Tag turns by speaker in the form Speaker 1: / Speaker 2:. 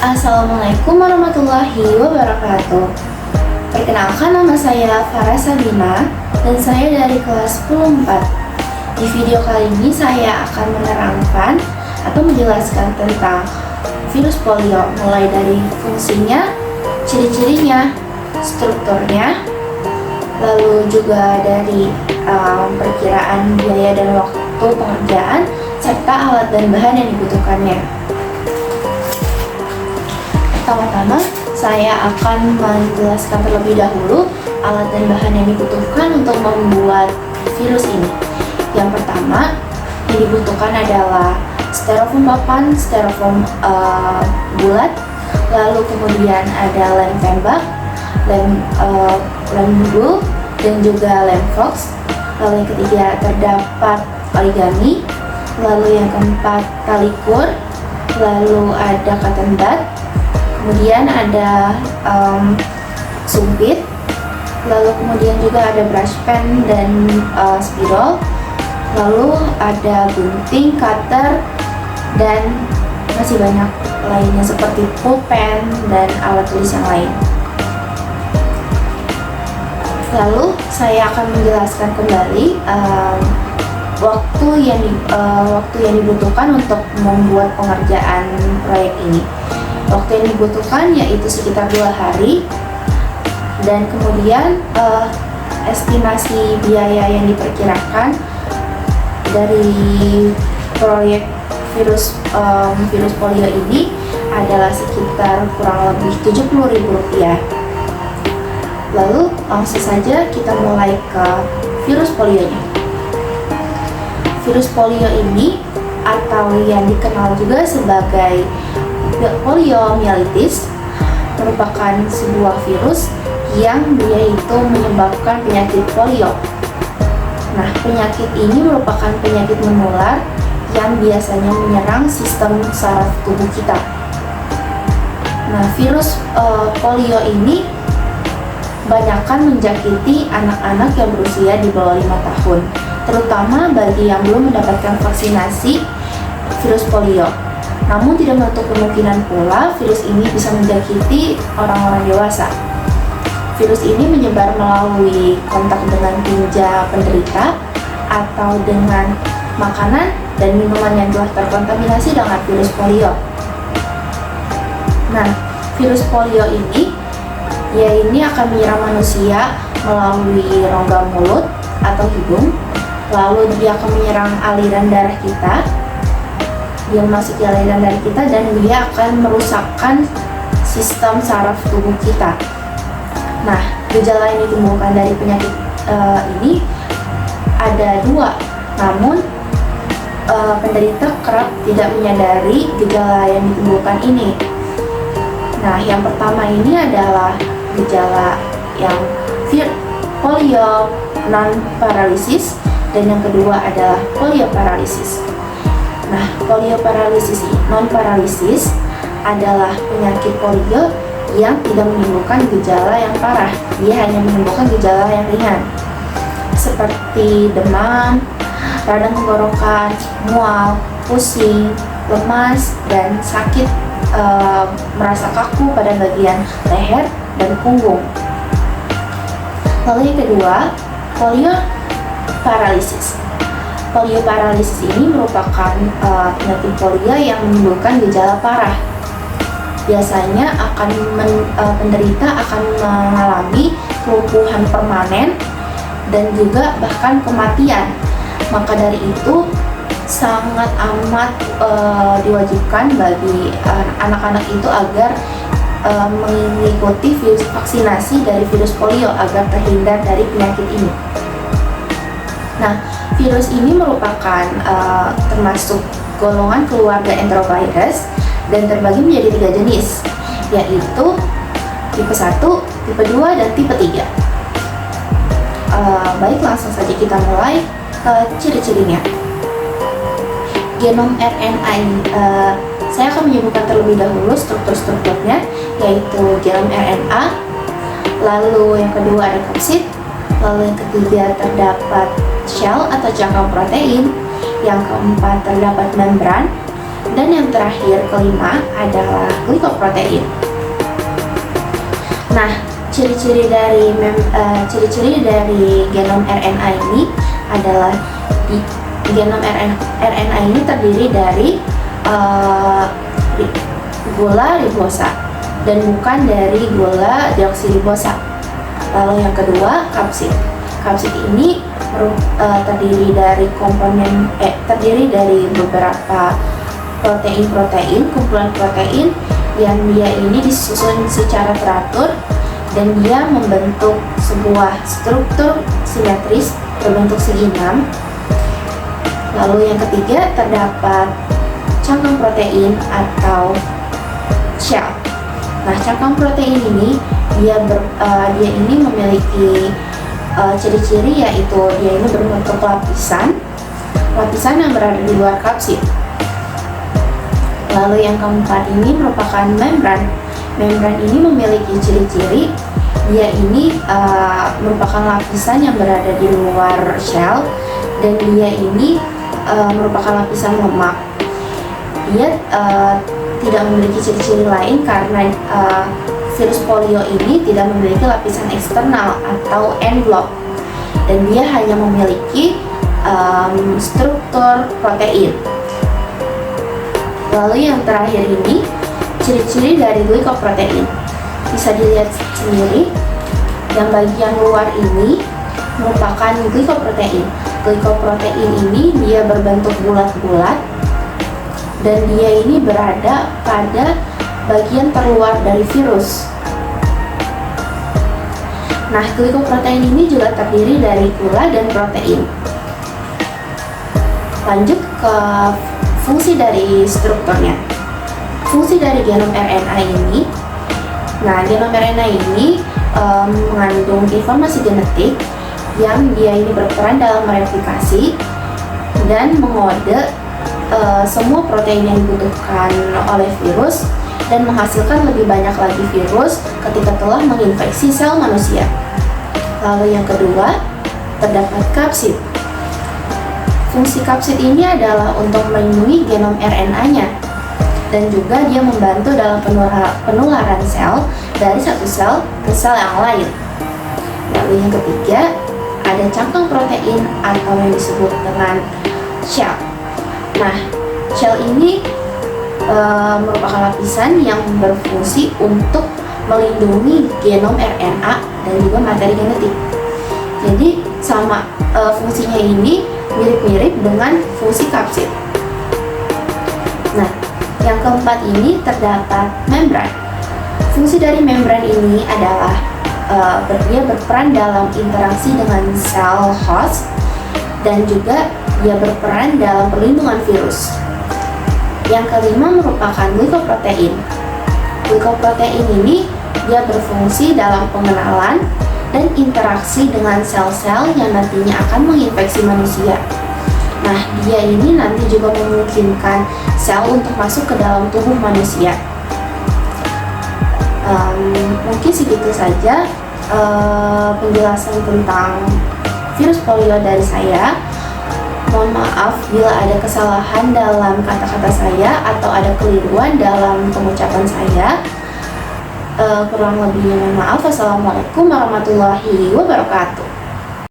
Speaker 1: Assalamualaikum warahmatullahi wabarakatuh. Perkenalkan, nama saya Farah Sabina dan saya dari kelas 10 4. Di video kali ini saya akan menerangkan atau menjelaskan tentang virus polio, mulai dari fungsinya, ciri-cirinya, strukturnya, lalu juga dari perkiraan biaya dan waktu pengerjaan, serta alat dan bahan yang dibutuhkannya. Pertama-tama, saya akan menjelaskan terlebih dahulu alat dan bahan yang dibutuhkan untuk membuat virus ini. Yang pertama, yang dibutuhkan adalah styrofoam papan, styrofoam bulat, lalu kemudian ada lem tembak, lem bulu, dan juga lem fox. Lalu yang ketiga terdapat origami, lalu yang keempat tali kur, lalu ada cotton bud, kemudian ada sumpit, lalu kemudian juga ada brush pen dan spidol, lalu ada gunting, cutter, dan masih banyak lainnya seperti pulpen dan alat tulis yang lain. Lalu saya akan menjelaskan kembali waktu yang dibutuhkan untuk membuat pengerjaan proyek ini. Waktu yang dibutuhkan yaitu sekitar 2 hari, dan kemudian estimasi biaya yang diperkirakan dari proyek virus polio ini adalah sekitar kurang lebih Rp70.000. Lalu langsung saja kita mulai ke virus polionya. Virus polio ini atau yang dikenal juga sebagai poliomyelitis merupakan sebuah virus yang dia itu menyebabkan penyakit polio. Nah, penyakit ini merupakan penyakit menular yang biasanya menyerang sistem saraf tubuh kita. Nah, virus polio ini banyakkan menjakiti anak-anak yang berusia di bawah 5 tahun, terutama bagi yang belum mendapatkan vaksinasi virus polio. Namun tidak menutup kemungkinan pula virus ini bisa menjakiti orang-orang dewasa. Virus ini menyebar melalui kontak dengan tinja penderita atau dengan makanan dan minuman yang telah terkontaminasi dengan virus polio. Nah, virus polio ini akan menyerang manusia melalui rongga mulut atau hidung, lalu dia akan menyerang aliran darah kita. Dia memasuki aliran darah kita dan dia akan merusakkan sistem saraf tubuh kita. Nah, gejala yang ditimbulkan dari penyakit ini ada 2, namun penderita kerap tidak menyadari gejala yang ditimbulkan ini. Nah, yang pertama ini adalah gejala yang polio non paralisis, dan yang kedua adalah polio paralisis. Nah, polio paralisis non paralisis adalah penyakit polio yang tidak menimbulkan gejala yang parah. Dia hanya menimbulkan gejala yang ringan seperti demam, radang tenggorokan, mual, pusing, lemas, dan sakit, merasa kaku pada bagian leher dan punggung. Lalu yang kedua, polio paralisis. Polio paralisis ini merupakan penyakit polio yang menimbulkan gejala parah. Biasanya penderita akan mengalami kelumpuhan permanen dan juga bahkan kematian. Maka dari itu sangat amat diwajibkan bagi anak-anak itu agar mengikuti vaksinasi dari virus polio agar terhindar dari penyakit ini. Nah, virus ini merupakan termasuk golongan keluarga enterovirus dan terbagi menjadi 3 jenis, yaitu tipe 1, tipe 2, dan tipe 3. Baik, langsung saja kita mulai ke ciri-cirinya. Genom RNA, saya akan menyebutkan terlebih dahulu struktur-strukturnya, yaitu genom RNA, lalu yang kedua ada kapsid, lalu yang ketiga terdapat shell atau cangkang protein, yang keempat terdapat membran, Dan yang terakhir, kelima, adalah glikoprotein. Nah, ciri-ciri dari genom RNA ini adalah genom RNA ini terdiri dari gula ribosa dan bukan dari gula deoksiribosa. Lalu yang kedua, kapsid. Kapsid ini terdiri dari beberapa protein-protein, kumpulan protein yang dia ini disusun secara teratur dan dia membentuk sebuah struktur simetris berbentuk segi 6. Lalu yang ketiga, terdapat cangkang protein atau shell. Nah, cangkang protein ini dia ini memiliki ciri-ciri, yaitu dia ini berbentuk lapisan yang berada di luar kapsid. Lalu yang keempat ini merupakan membran. Membran ini memiliki ciri-ciri, dia ini merupakan lapisan yang berada di luar shell dan dia ini merupakan lapisan lemak. Dia tidak memiliki ciri-ciri lain karena virus polio ini tidak memiliki lapisan eksternal atau envelope dan dia hanya memiliki struktur protein. Lalu yang terakhir ini, ciri-ciri dari glikoprotein. Bisa dilihat sendiri, yang bagian luar ini merupakan glikoprotein. Glikoprotein ini dia berbentuk bulat-bulat dan dia ini berada pada bagian terluar dari virus. Nah, glikoprotein ini juga terdiri dari gula dan protein. Lanjut ke fungsi dari strukturnya. Fungsi dari genom RNA ini, genom RNA ini mengandung informasi genetik yang dia ini berperan dalam mereplikasi dan mengode semua protein yang dibutuhkan oleh virus dan menghasilkan lebih banyak lagi virus ketika telah menginfeksi sel manusia. Lalu yang kedua, terdapat kapsid. Fungsi kapsid ini adalah untuk melindungi genom RNA-nya dan juga dia membantu dalam penularan sel dari satu sel ke sel yang lain. Lalu yang ketiga, ada cangkang protein atau yang disebut dengan shell. Nah, shell ini merupakan lapisan yang berfungsi untuk melindungi genom RNA dan juga materi genetik. Jadi fungsinya ini mirip-mirip dengan fungsi kapsid. Nah, yang keempat ini terdapat membran. Fungsi dari membran ini adalah dia berperan dalam interaksi dengan sel host dan juga dia berperan dalam perlindungan virus. Yang kelima merupakan glikoprotein. Glikoprotein ini dia berfungsi dalam pengenalan dan interaksi dengan sel-sel yang nantinya akan menginfeksi manusia. Nah, dia ini nanti juga memungkinkan sel untuk masuk ke dalam tubuh manusia. Mungkin segitu saja penjelasan tentang virus polio dari saya. Mohon maaf bila ada kesalahan dalam kata-kata saya atau ada keliruan dalam pengucapan saya. Kurang lebihnya mohon maaf. Wassalamualaikum warahmatullahi wabarakatuh.